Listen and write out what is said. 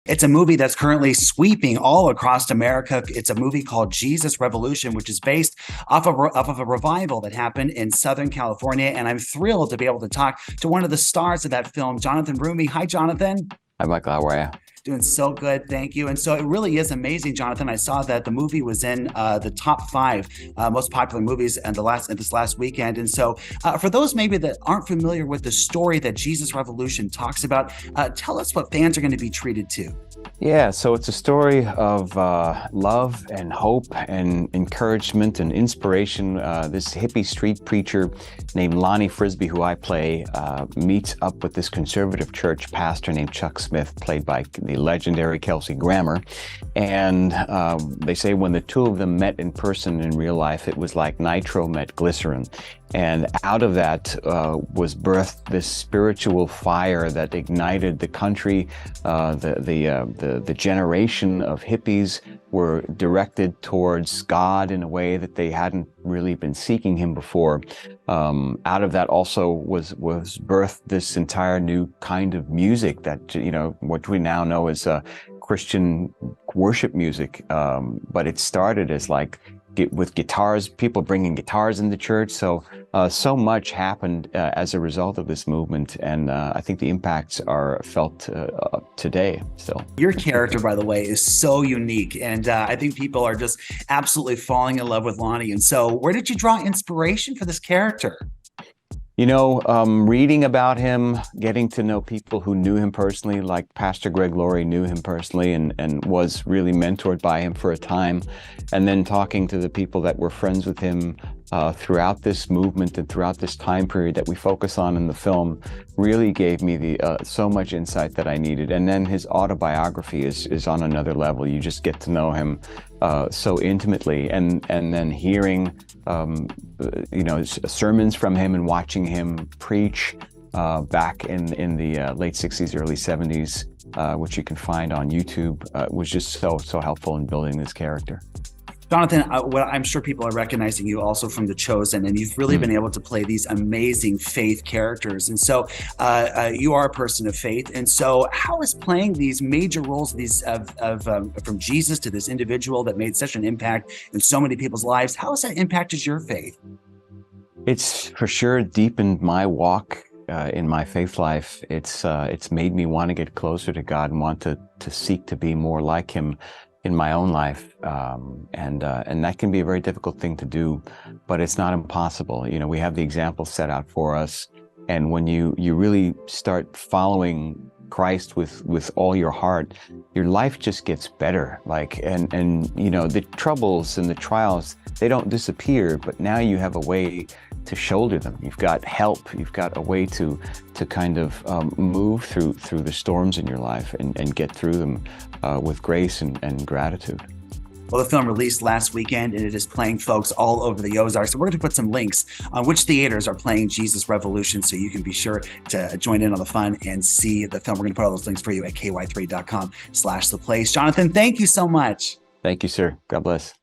It's a movie that's currently sweeping all across America. It's a movie called Jesus Revolution, which is based off of a revival that happened in Southern California. And I'm thrilled to be able to talk to one of the stars of that film, Jonathan Roumie. Hi, Jonathan. Hi, Michael. How are you? Doing so good, thank you. And so it really is amazing, Jonathan. I saw that the movie was in the top five most popular movies and this last weekend. And so, for those maybe that aren't familiar with the story that Jesus Revolution talks about, tell us what fans are going to be treated to. Yeah, so it's a story of love and hope and encouragement and inspiration. This hippie street preacher named Lonnie Frisbee, who I play, meets up with this conservative church pastor named Chuck Smith, played by the legendary Kelsey Grammer. And they say when the two of them met in person in real life, it was like nitro met glycerin. And out of that was birthed this spiritual fire that ignited the country. The generation of hippies were directed towards God in a way that they hadn't really been seeking Him before. Out of that also was birthed this entire new kind of music that, what we now know as Christian worship music. But it started as with guitars, people bringing guitars into church. So much happened as a result of this movement. And I think the impacts are felt today still. Your character, by the way, is so unique. And I think people are just absolutely falling in love with Lonnie. And so where did you draw inspiration for this character? Reading about him, getting to know people who knew him personally, like Pastor Greg Laurie knew him personally and was really mentored by him for a time. And then talking to the people that were friends with him throughout this movement and throughout this time period that we focus on in the film really gave me so much insight that I needed. And then his autobiography is on another level. You just get to know him so intimately, and then hearing sermons from him and watching him preach back in the late 60s, early 70s, which you can find on YouTube, was just so helpful in building this character. Jonathan, I'm sure people are recognizing you also from The Chosen, and you've really been able to play these amazing faith characters. And so you are a person of faith. And so how is playing these major roles, from Jesus to this individual that made such an impact in so many people's lives, how has that impacted your faith? It's for sure deepened my walk in my faith life. It's made me want to get closer to God and want to seek to be more like Him in my own life, and that can be a very difficult thing to do, but it's not impossible. We have the example set out for us, and when you really start following Christ with all your heart, your life just gets better. And the troubles and the trials, they don't disappear, but now you have a way to shoulder them. You've got help. You've got a way to kind of move through the storms in your life and get through them with grace and gratitude. Well, the film released last weekend, and it is playing, folks, all over the Ozarks. So we're going to put some links on which theaters are playing Jesus Revolution, so you can be sure to join in on the fun and see the film. We're going to put all those links for you at ky3.com/theplace. Jonathan, thank you so much. Thank you, sir. God bless.